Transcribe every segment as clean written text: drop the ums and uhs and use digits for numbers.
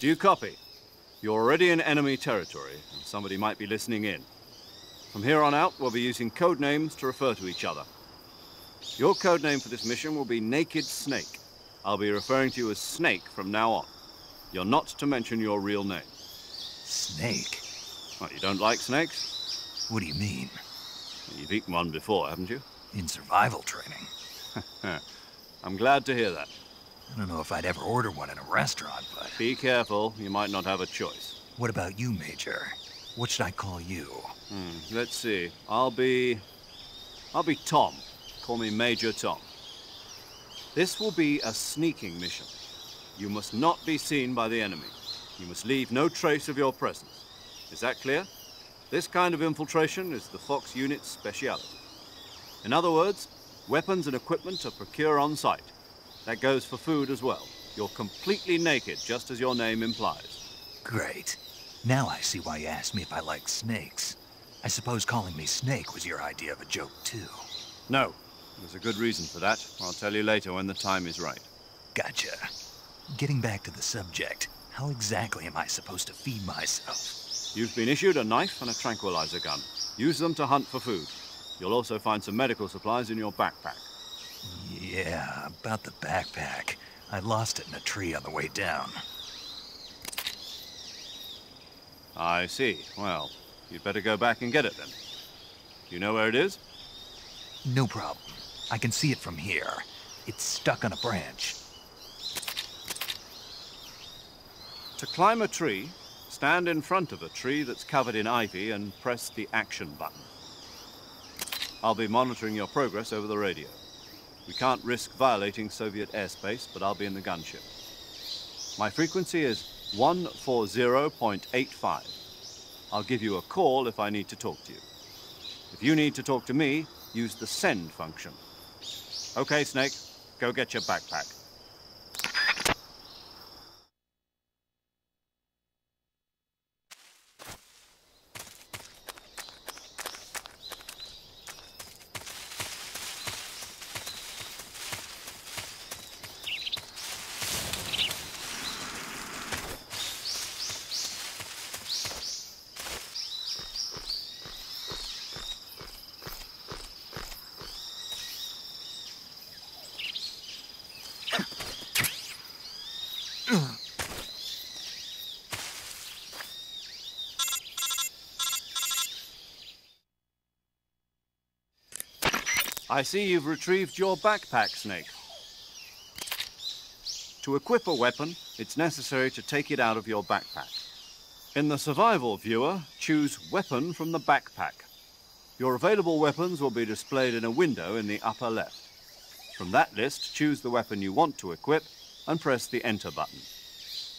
Do you copy? You're already in enemy territory, and somebody might be listening in. From here on out, we'll be using code names to refer to each other. Your code name for this mission will be Naked Snake. I'll be referring to you as Snake from now on. You're not to mention your real name. Snake? What, you don't like snakes? What do you mean? You've eaten one before, haven't you? In survival training. I'm glad to hear that. I don't know if I'd ever order one in a restaurant, but... Be careful, you might not have a choice. What about you, Major? What should I call you? Let's see. I'll be Tom. Call me Major Tom. This will be a sneaking mission. You must not be seen by the enemy. You must leave no trace of your presence. Is that clear? This kind of infiltration is the Fox unit's speciality. In other words, weapons and equipment are procured on site. That goes for food as well. You're completely naked, just as your name implies. Great. Now I see why you asked me if I like snakes. I suppose calling me Snake was your idea of a joke, too. No. There's a good reason for that. I'll tell you later when the time is right. Gotcha. Getting back to the subject, how exactly am I supposed to feed myself? You've been issued a knife and a tranquilizer gun. Use them to hunt for food. You'll also find some medical supplies in your backpack. Yeah, about the backpack. I lost it in a tree on the way down. I see. Well, you'd better go back and get it then. You know where it is? No problem. I can see it from here. It's stuck on a branch. To climb a tree, stand in front of a tree that's covered in ivy and press the action button. I'll be monitoring your progress over the radio. We can't risk violating Soviet airspace, but I'll be in the gunship. My frequency is 140.85. I'll give you a call if I need to talk to you. If you need to talk to me, use the send function. Okay, Snake, go get your backpack. I see you've retrieved your backpack, Snake. To equip a weapon, it's necessary to take it out of your backpack. In the survival viewer, choose Weapon from the backpack. Your available weapons will be displayed in a window in the upper left. From that list, choose the weapon you want to equip and press the Enter button.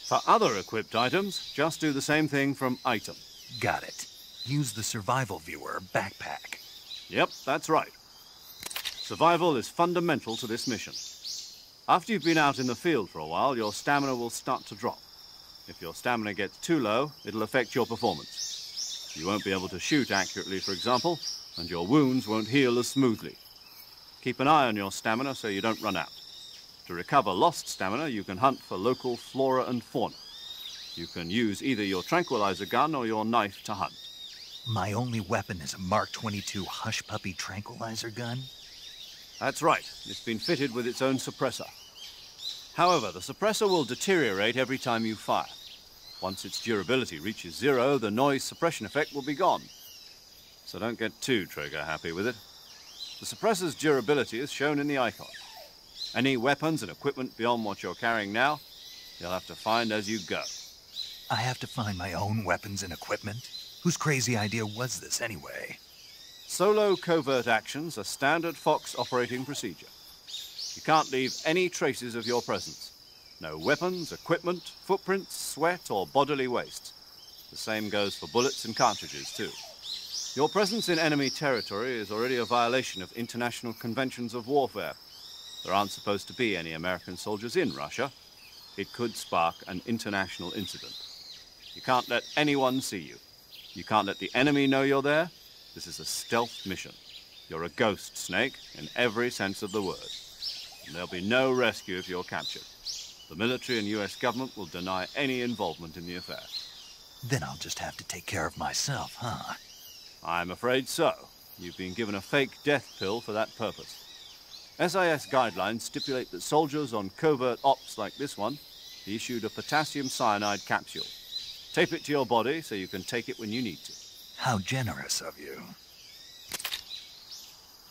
For other equipped items, just do the same thing from Item. Got it. Use the survival viewer backpack. Yep, that's right. Survival is fundamental to this mission. After you've been out in the field for a while, your stamina will start to drop. If your stamina gets too low, it'll affect your performance. You won't be able to shoot accurately, for example, and your wounds won't heal as smoothly. Keep an eye on your stamina so you don't run out. To recover lost stamina, you can hunt for local flora and fauna. You can use either your tranquilizer gun or your knife to hunt. My only weapon is a Mark 22 Hush Puppy tranquilizer gun? That's right. It's been fitted with its own suppressor. However, the suppressor will deteriorate every time you fire. Once its durability reaches 0, the noise suppression effect will be gone. So don't get too trigger-happy with it. The suppressor's durability is shown in the icon. Any weapons and equipment beyond what you're carrying now, you'll have to find as you go. I have to find my own weapons and equipment? Whose crazy idea was this, anyway? Solo covert actions are standard Fox operating procedure. You can't leave any traces of your presence. No weapons, equipment, footprints, sweat, or bodily waste. The same goes for bullets and cartridges, too. Your presence in enemy territory is already a violation of international conventions of warfare. There aren't supposed to be any American soldiers in Russia. It could spark an international incident. You can't let anyone see you. You can't let the enemy know you're there. This is a stealth mission. You're a ghost, Snake, in every sense of the word. And there'll be no rescue if you're captured. The military and US government will deny any involvement in the affair. Then I'll just have to take care of myself, huh? I'm afraid so. You've been given a fake death pill for that purpose. SIS guidelines stipulate that soldiers on covert ops like this one be issued a potassium cyanide capsule. Tape it to your body so you can take it when you need to. How generous of you.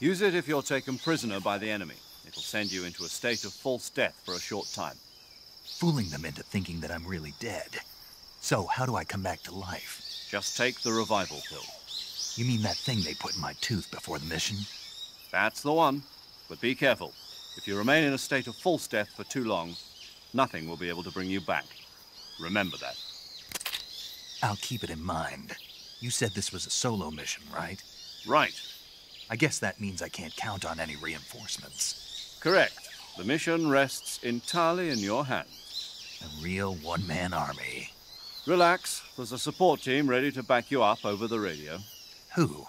Use it if you're taken prisoner by the enemy. It'll send you into a state of false death for a short time. Fooling them into thinking that I'm really dead. So, how do I come back to life? Just take the revival pill. You mean that thing they put in my tooth before the mission? That's the one. But be careful. If you remain in a state of false death for too long, nothing will be able to bring you back. Remember that. I'll keep it in mind. You said this was a solo mission, right? Right. I guess that means I can't count on any reinforcements. Correct. The mission rests entirely in your hands. A real one-man army. Relax. There's a support team ready to back you up over the radio. Who?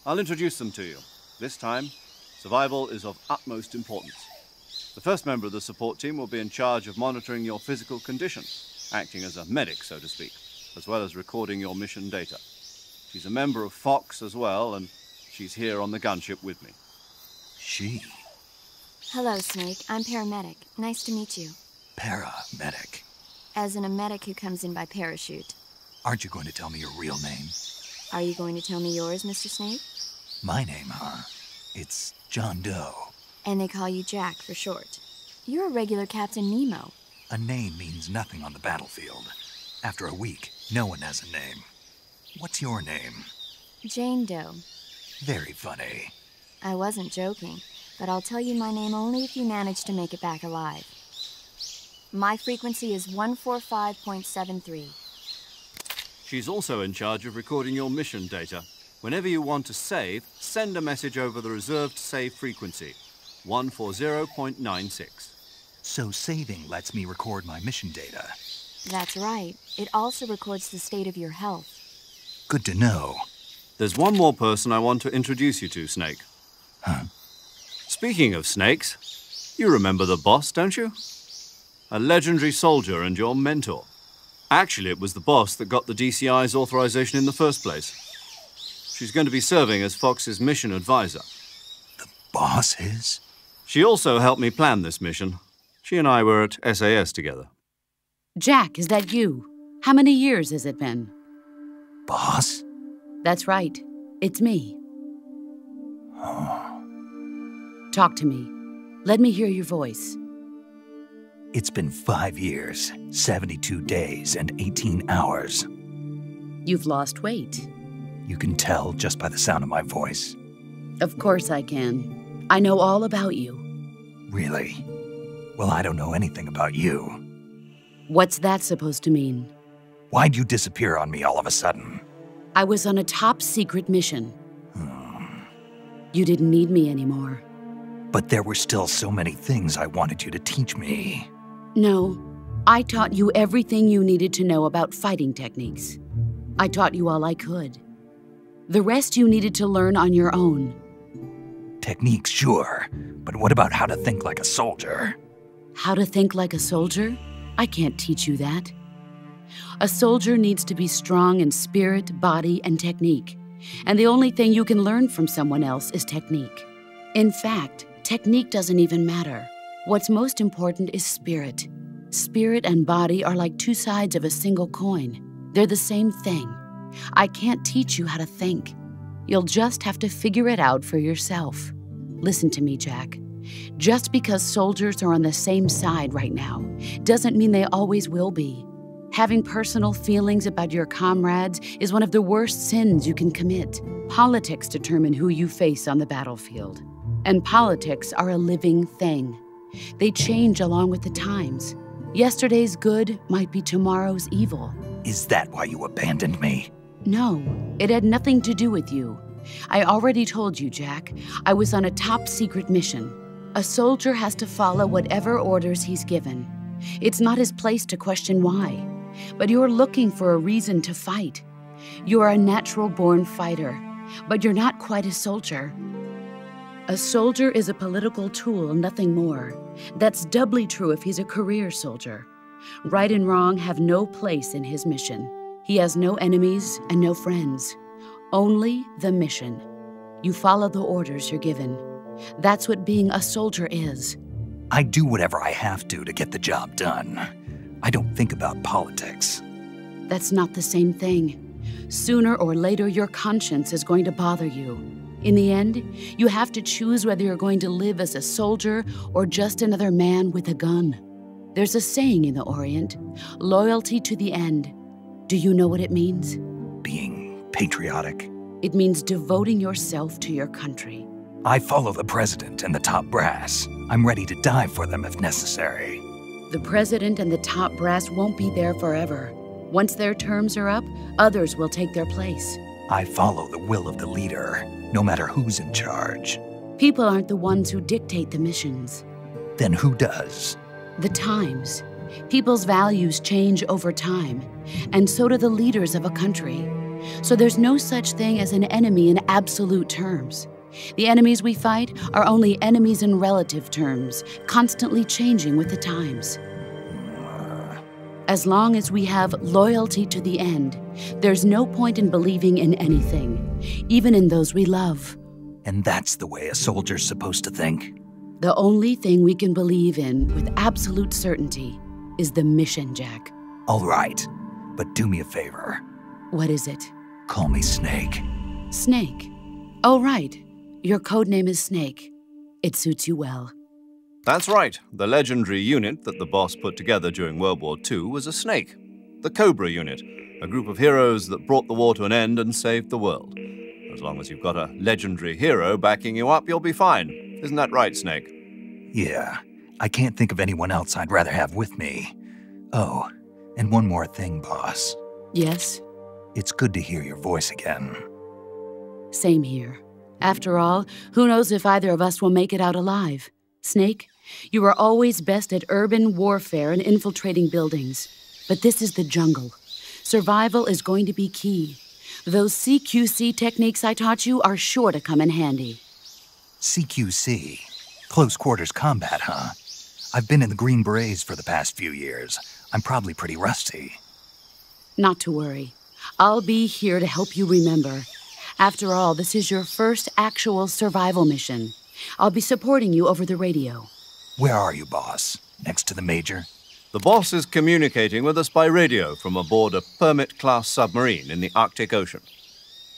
I'll introduce them to you. This time, survival is of utmost importance. The first member of the support team will be in charge of monitoring your physical condition, acting as a medic, so to speak, as well as recording your mission data. She's a member of Fox as well, and she's here on the gunship with me. She? Hello, Snake. I'm paramedic. Nice to meet you. Paramedic. As in a medic who comes in by parachute. Aren't you going to tell me your real name? Are you going to tell me yours, Mr. Snake? My name, huh? It's John Doe. And they call you Jack for short. You're a regular Captain Nemo. A name means nothing on the battlefield. After a week, no one has a name. What's your name? Jane Doe. Very funny. I wasn't joking, but I'll tell you my name only if you manage to make it back alive. My frequency is 145.73. She's also in charge of recording your mission data. Whenever you want to save, send a message over the reserved save frequency, 140.96. So saving lets me record my mission data. That's right. It also records the state of your health. Good to know. There's one more person I want to introduce you to, Snake. Huh? Speaking of snakes, you remember the boss, don't you? A legendary soldier and your mentor. Actually, it was the boss that got the DCI's authorization in the first place. She's going to be serving as Fox's mission advisor. The boss is? She also helped me plan this mission. She and I were at SAS together. Jack, is that you? How many years has it been? Boss? That's right. It's me. Oh. Talk to me. Let me hear your voice. It's been 5 years, 72 days, and 18 hours. You've lost weight. You can tell just by the sound of my voice. Of course I can. I know all about you. Really? Well, I don't know anything about you. What's that supposed to mean? Why'd you disappear on me all of a sudden? I was on a top-secret mission. You didn't need me anymore. But there were still so many things I wanted you to teach me. No, I taught you everything you needed to know about fighting techniques. I taught you all I could. The rest you needed to learn on your own. Techniques, sure. But what about how to think like a soldier? How to think like a soldier? I can't teach you that. A soldier needs to be strong in spirit, body, and technique. And the only thing you can learn from someone else is technique. In fact, technique doesn't even matter. What's most important is spirit. Spirit and body are like two sides of a single coin. They're the same thing. I can't teach you how to think. You'll just have to figure it out for yourself. Listen to me, Jack. Just because soldiers are on the same side right now doesn't mean they always will be. Having personal feelings about your comrades is one of the worst sins you can commit. Politics determine who you face on the battlefield. And politics are a living thing. They change along with the times. Yesterday's good might be tomorrow's evil. Is that why you abandoned me? No, it had nothing to do with you. I already told you, Jack. I was on a top-secret mission. A soldier has to follow whatever orders he's given. It's not his place to question why. But you're looking for a reason to fight. You're a natural-born fighter, but you're not quite a soldier. A soldier is a political tool, nothing more. That's doubly true if he's a career soldier. Right and wrong have no place in his mission. He has no enemies and no friends. Only the mission. You follow the orders you're given. That's what being a soldier is. I do whatever I have to get the job done. I don't think about politics. That's not the same thing. Sooner or later, your conscience is going to bother you. In the end, you have to choose whether you're going to live as a soldier or just another man with a gun. There's a saying in the Orient, loyalty to the end. Do you know what it means? Being patriotic. It means devoting yourself to your country. I follow the president and the top brass. I'm ready to die for them if necessary. The president and the top brass won't be there forever. Once their terms are up, others will take their place. I follow the will of the leader, no matter who's in charge. People aren't the ones who dictate the missions. Then who does? The times. People's values change over time, and so do the leaders of a country. So there's no such thing as an enemy in absolute terms. The enemies we fight are only enemies in relative terms, constantly changing with the times. As long as we have loyalty to the end, there's no point in believing in anything, even in those we love. And that's the way a soldier's supposed to think? The only thing we can believe in with absolute certainty is the mission, Jack. All right, but do me a favor. What is it? Call me Snake. Snake? Oh, right. Your codename is Snake. It suits you well. That's right. The legendary unit that the boss put together during World War II was a snake. The Cobra unit, a group of heroes that brought the war to an end and saved the world. As long as you've got a legendary hero backing you up, you'll be fine. Isn't that right, Snake? Yeah, I can't think of anyone else I'd rather have with me. Oh, and one more thing, boss. Yes? It's good to hear your voice again. Same here. After all, who knows if either of us will make it out alive? Snake, you are always best at urban warfare and infiltrating buildings. But this is the jungle. Survival is going to be key. Those CQC techniques I taught you are sure to come in handy. CQC? Close quarters combat, huh? I've been in the Green Berets for the past few years. I'm probably pretty rusty. Not to worry. I'll be here to help you remember. After all, this is your first actual survival mission. I'll be supporting you over the radio. Where are you, boss? Next to the Major? The boss is communicating with us by radio from aboard a Permit-class submarine in the Arctic Ocean.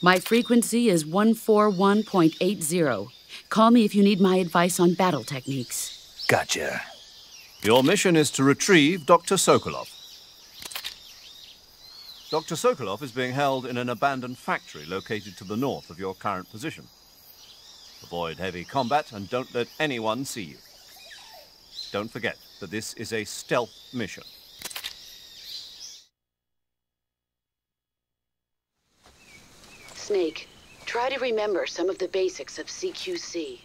My frequency is 141.80. Call me if you need my advice on battle techniques. Gotcha. Your mission is to retrieve Dr. Sokolov. Dr. Sokolov is being held in an abandoned factory located to the north of your current position. Avoid heavy combat and don't let anyone see you. Don't forget that this is a stealth mission. Snake, try to remember some of the basics of CQC.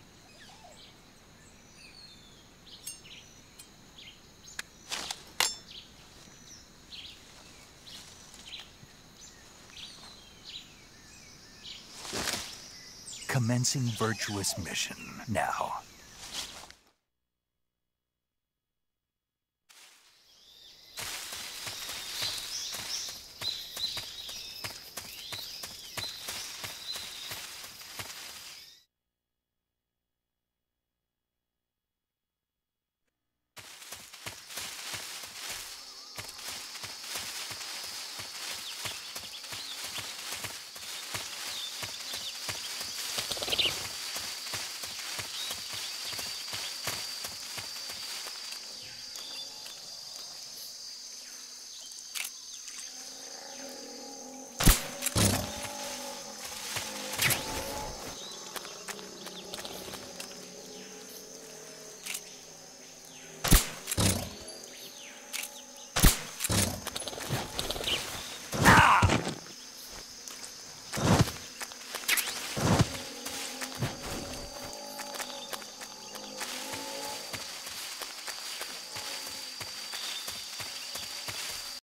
Commencing virtuous mission now.